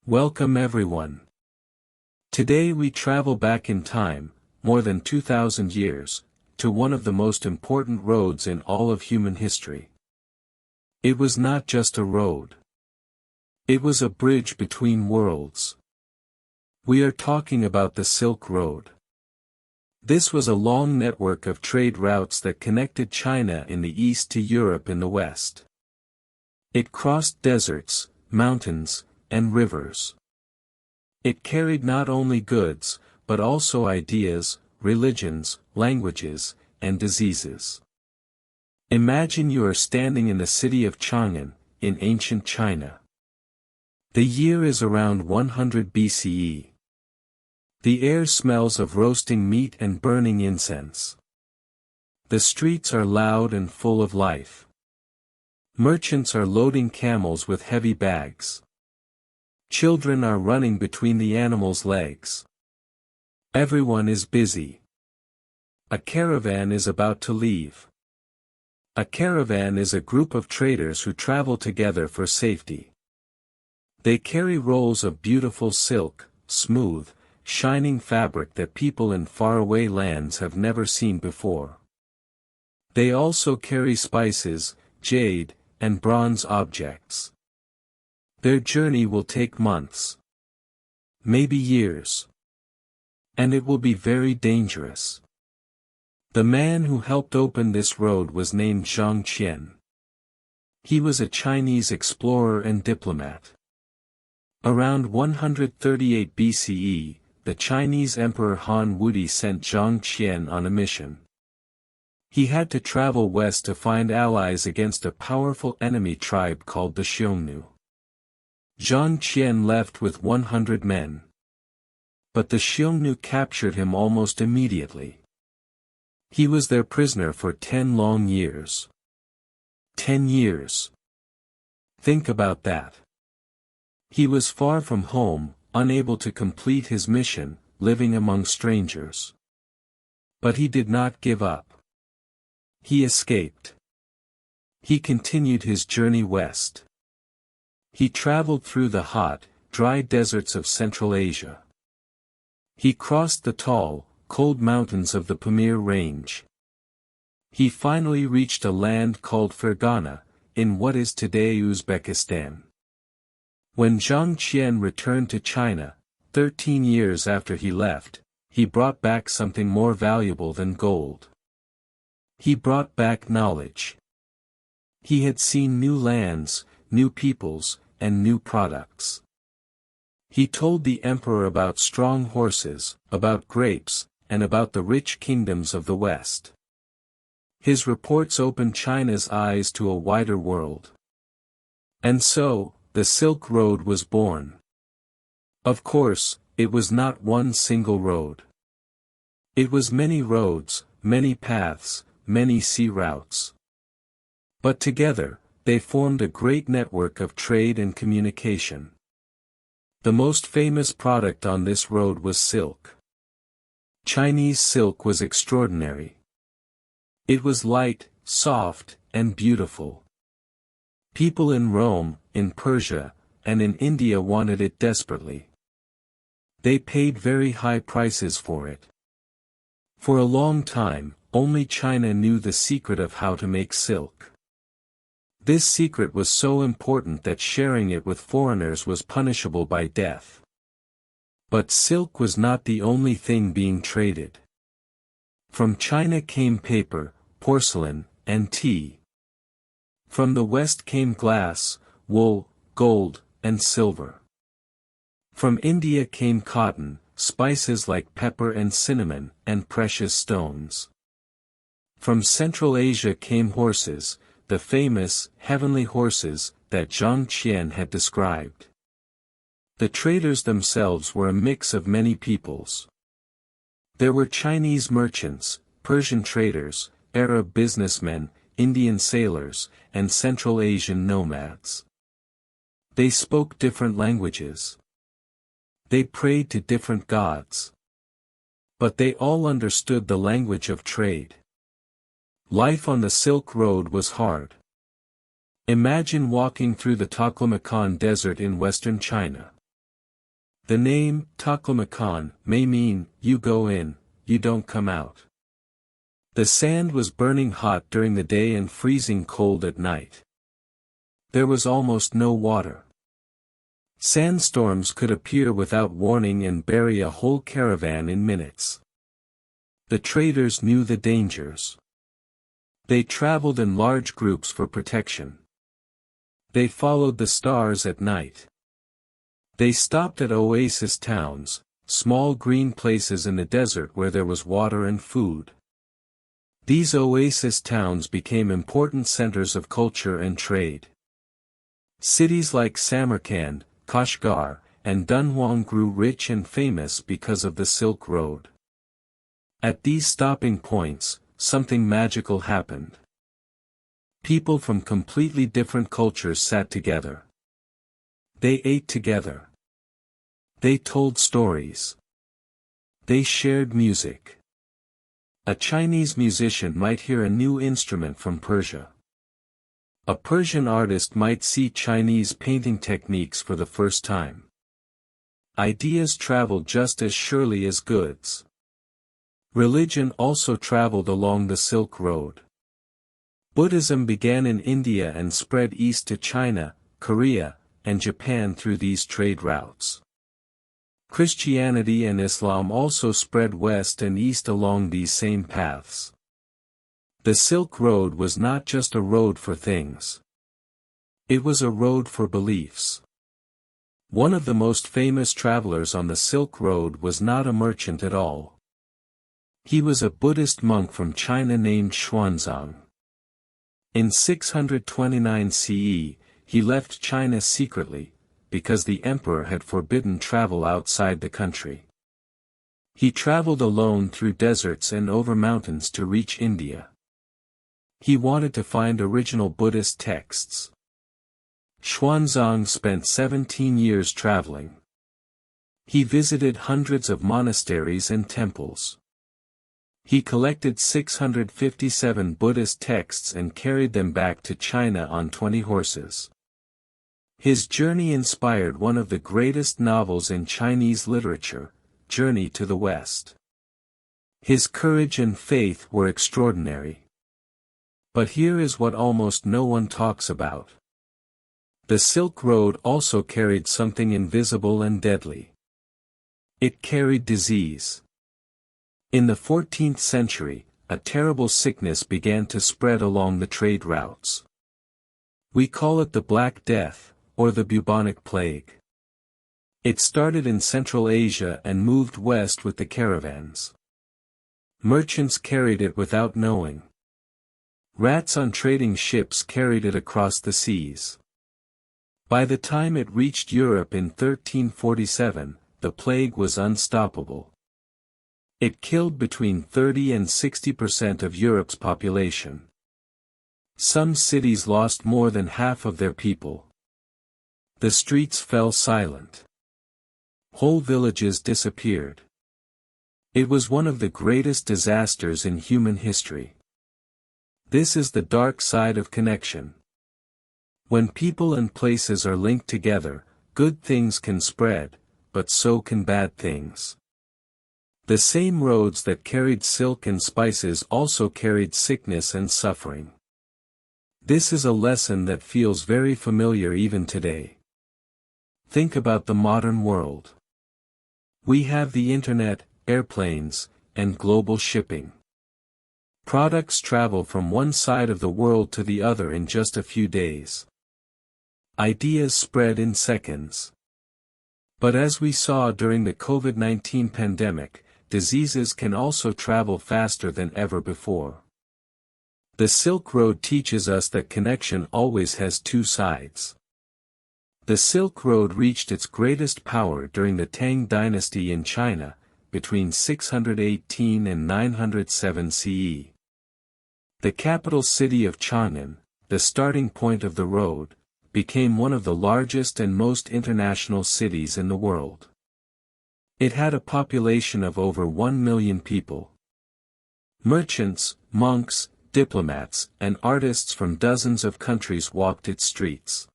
Welcome everyone. Today we travel back in time, more than 2,000 years, to one of the most important roads in all of human history. It was not just a road. It was a bridge between worlds. We are talking about the Silk Road. This was a long network of trade routes that connected China in the east to Europe in the west. It crossed deserts, mountains, and rivers. It carried not only goods, but also ideas, religions, languages, and diseases. Imagine you are standing in the city of Chang'an, in ancient China. The year is around 100 BCE. The air smells of roasting meat and burning incense. The streets are loud and full of life. Merchants are loading camels with heavy bags. Children are running between the animals' legs. Everyone is busy. A caravan is about to leave. A caravan is a group of traders who travel together for safety. They carry rolls of beautiful silk, smooth, shining fabric that people in faraway lands have never seen before. They also carry spices, jade, and bronze objects. Their journey will take months. Maybe years. And it will be very dangerous. The man who helped open this road was named Zhang Qian. He was a Chinese explorer and diplomat. Around 138 BCE, the Chinese Emperor Han Wudi sent Zhang Qian on a mission. He had to travel west to find allies against a powerful enemy tribe called the Xiongnu. Zhang Qian left with 100 men. But the Xiongnu captured him almost immediately. He was their prisoner for 10 long years. 10 years. Think about that. He was far from home, unable to complete his mission, living among strangers. But he did not give up. He escaped. He continued his journey west. He traveled through the hot, dry deserts of Central Asia. He crossed the tall, cold mountains of the Pamir Range. He finally reached a land called Fergana, in what is today Uzbekistan. When Zhang Qian returned to China, 13 years after he left, he brought back something more valuable than gold. He brought back knowledge. He had seen new lands, new peoples, and new products. He told the emperor about strong horses, about grapes, and about the rich kingdoms of the West. His reports opened China's eyes to a wider world. And so, the Silk Road was born. Of course, it was not one single road. It was many roads, many paths, many sea routes. But together, they formed a great network of trade and communication. The most famous product on this road was silk. Chinese silk was extraordinary. It was light, soft, and beautiful. People in Rome, in Persia, and in India wanted it desperately. They paid very high prices for it. For a long time, only China knew the secret of how to make silk. This secret was so important that sharing it with foreigners was punishable by death. But silk was not the only thing being traded. From China came paper, porcelain, and tea. From the West came glass, wool, gold, and silver. From India came cotton, spices like pepper and cinnamon, and precious stones. From Central Asia came horses, the famous, heavenly horses, that Zhang Qian had described. The traders themselves were a mix of many peoples. There were Chinese merchants, Persian traders, Arab businessmen, Indian sailors, and Central Asian nomads. They spoke different languages. They prayed to different gods. But they all understood the language of trade. Life on the Silk Road was hard. Imagine walking through the Taklamakan Desert in western China. The name, Taklamakan, may mean, you go in, you don't come out. The sand was burning hot during the day and freezing cold at night. There was almost no water. Sandstorms could appear without warning and bury a whole caravan in minutes. The traders knew the dangers. They traveled in large groups for protection. They followed the stars at night. They stopped at oasis towns, small green places in the desert where there was water and food. These oasis towns became important centers of culture and trade. Cities like Samarkand, Kashgar, and Dunhuang grew rich and famous because of the Silk Road. At these stopping points, something magical happened. People from completely different cultures sat together. They ate together. They told stories. They shared music. A Chinese musician might hear a new instrument from Persia. A Persian artist might see Chinese painting techniques for the first time. Ideas traveled just as surely as goods. Religion also traveled along the Silk Road. Buddhism began in India and spread east to China, Korea, and Japan through these trade routes. Christianity and Islam also spread west and east along these same paths. The Silk Road was not just a road for things. It was a road for beliefs. One of the most famous travelers on the Silk Road was not a merchant at all. He was a Buddhist monk from China named Xuanzang. In 629 CE, he left China secretly, because the emperor had forbidden travel outside the country. He traveled alone through deserts and over mountains to reach India. He wanted to find original Buddhist texts. Xuanzang spent 17 years traveling. He visited hundreds of monasteries and temples. He collected 657 Buddhist texts and carried them back to China on 20 horses. His journey inspired one of the greatest novels in Chinese literature, Journey to the West. His courage and faith were extraordinary. But here is what almost no one talks about. The Silk Road also carried something invisible and deadly. It carried disease. In the 14th century, a terrible sickness began to spread along the trade routes. We call it the Black Death, or the bubonic plague. It started in Central Asia and moved west with the caravans. Merchants carried it without knowing. Rats on trading ships carried it across the seas. By the time it reached Europe in 1347, the plague was unstoppable. It killed between 30 and 60% of Europe's population. Some cities lost more than half of their people. The streets fell silent. Whole villages disappeared. It was one of the greatest disasters in human history. This is the dark side of connection. When people and places are linked together, good things can spread, but so can bad things. The same roads that carried silk and spices also carried sickness and suffering. This is a lesson that feels very familiar even today. Think about the modern world. We have the internet, airplanes, and global shipping. Products travel from one side of the world to the other in just a few days. Ideas spread in seconds. But as we saw during the COVID-19 pandemic, diseases can also travel faster than ever before. The Silk Road teaches us that connection always has two sides. The Silk Road reached its greatest power during the Tang dynasty in China, between 618 and 907 CE. The capital city of Chang'an, the starting point of the road, became one of the largest and most international cities in the world. It had a population of over 1 million people. Merchants, monks, diplomats, and artists from dozens of countries walked its streets.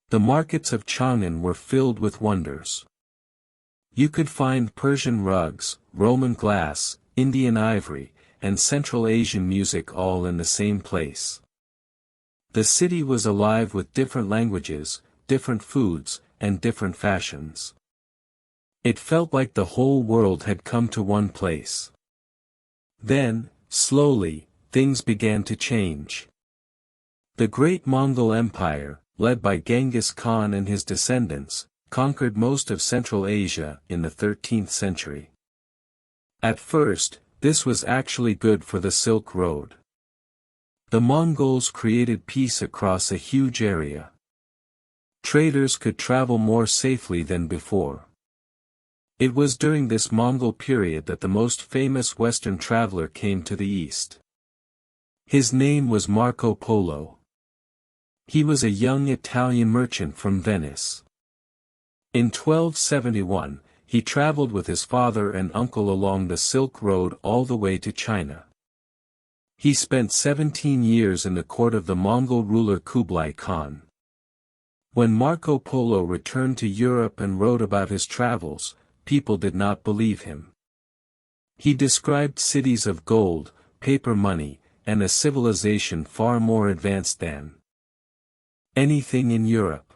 The markets of Chang'an were filled with wonders. You could find Persian rugs, Roman glass, Indian ivory, and Central Asian music all in the same place. The city was alive with different languages, different foods, and different fashions. It felt like the whole world had come to one place. Then, slowly, things began to change. The great Mongol Empire, led by Genghis Khan and his descendants, conquered most of Central Asia in the 13th century. At first, this was actually good for the Silk Road. The Mongols created peace across a huge area. Traders could travel more safely than before. It was during this Mongol period that the most famous Western traveler came to the East. His name was Marco Polo. He was a young Italian merchant from Venice. In 1271, he traveled with his father and uncle along the Silk Road all the way to China. He spent 17 years in the court of the Mongol ruler Kublai Khan. When Marco Polo returned to Europe and wrote about his travels, people did not believe him. He described cities of gold, paper money, and a civilization far more advanced than anything in Europe.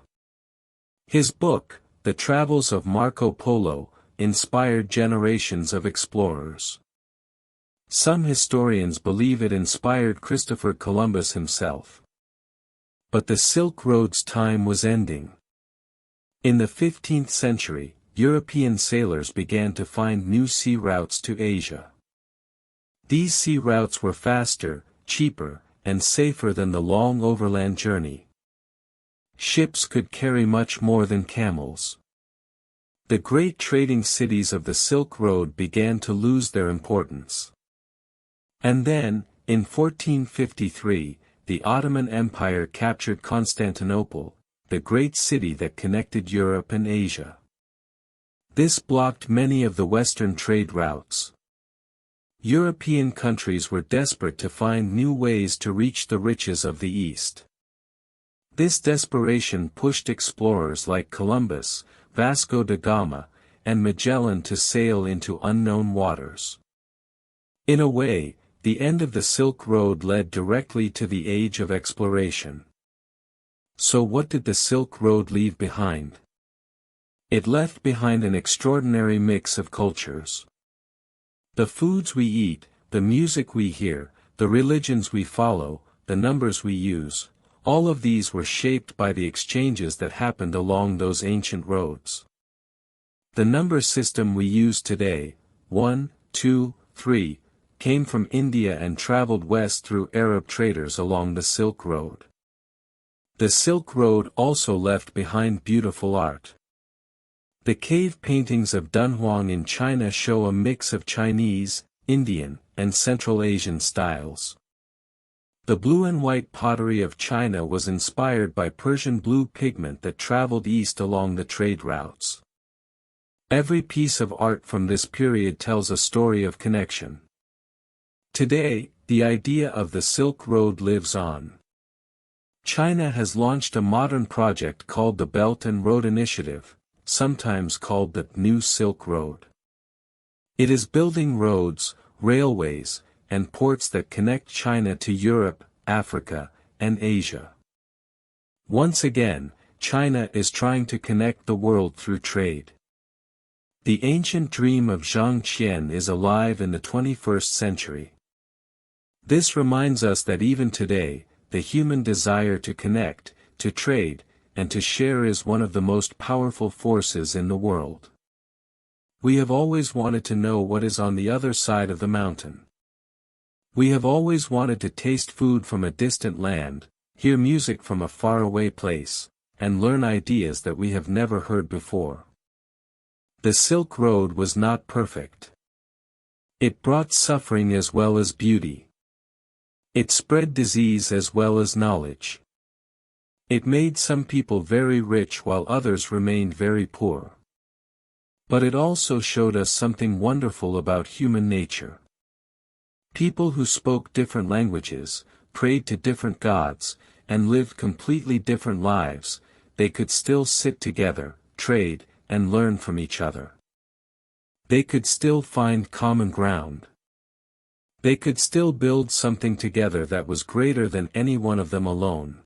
His book, The Travels of Marco Polo, inspired generations of explorers. Some historians believe it inspired Christopher Columbus himself. But the Silk Road's time was ending. In the 15th century, European sailors began to find new sea routes to Asia. These sea routes were faster, cheaper, and safer than the long overland journey. Ships could carry much more than camels. The great trading cities of the Silk Road began to lose their importance. And then, in 1453, the Ottoman Empire captured Constantinople, the great city that connected Europe and Asia. This blocked many of the Western trade routes. European countries were desperate to find new ways to reach the riches of the East. This desperation pushed explorers like Columbus, Vasco da Gama, and Magellan to sail into unknown waters. In a way, the end of the Silk Road led directly to the age of exploration. So what did the Silk Road leave behind? It left behind an extraordinary mix of cultures. The foods we eat, the music we hear, the religions we follow, the numbers we use, all of these were shaped by the exchanges that happened along those ancient roads. The number system we use today, 1, 2, 3, came from India and traveled west through Arab traders along the Silk Road. The Silk Road also left behind beautiful art. The cave paintings of Dunhuang in China show a mix of Chinese, Indian, and Central Asian styles. The blue and white pottery of China was inspired by Persian blue pigment that traveled east along the trade routes. Every piece of art from this period tells a story of connection. Today, the idea of the Silk Road lives on. China has launched a modern project called the Belt and Road Initiative, sometimes called the New Silk Road. It is building roads, railways, and ports that connect China to Europe, Africa, and Asia. Once again, China is trying to connect the world through trade. The ancient dream of Zhang Qian is alive in the 21st century. This reminds us that even today, the human desire to connect, to trade, and to share is one of the most powerful forces in the world. We have always wanted to know what is on the other side of the mountain. We have always wanted to taste food from a distant land, hear music from a faraway place, and learn ideas that we have never heard before. The Silk Road was not perfect. It brought suffering as well as beauty. It spread disease as well as knowledge. It made some people very rich while others remained very poor. But it also showed us something wonderful about human nature. People who spoke different languages, prayed to different gods, and lived completely different lives, they could still sit together, trade, and learn from each other. they could still find common ground. They could still build something together that was greater than any one of them alone.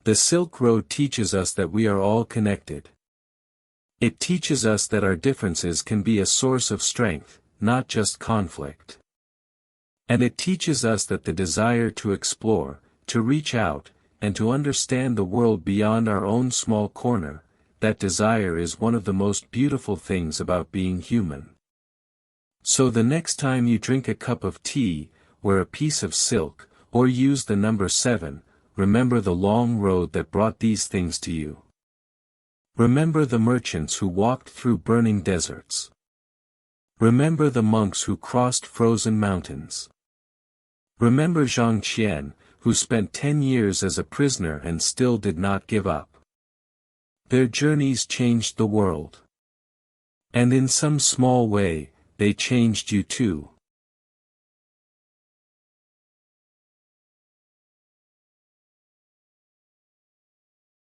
The Silk Road teaches us that we are all connected. It teaches us that our differences can be a source of strength, not just conflict. And it teaches us that the desire to explore, to reach out, and to understand the world beyond our own small corner, that desire is one of the most beautiful things about being human. So the next time you drink a cup of tea, wear a piece of silk, or use the number 7, remember the long road that brought these things to you. Remember the merchants who walked through burning deserts. Remember the monks who crossed frozen mountains. Remember Zhang Qian, who spent 10 years as a prisoner and still did not give up. Their journeys changed the world. And in some small way, they changed you too.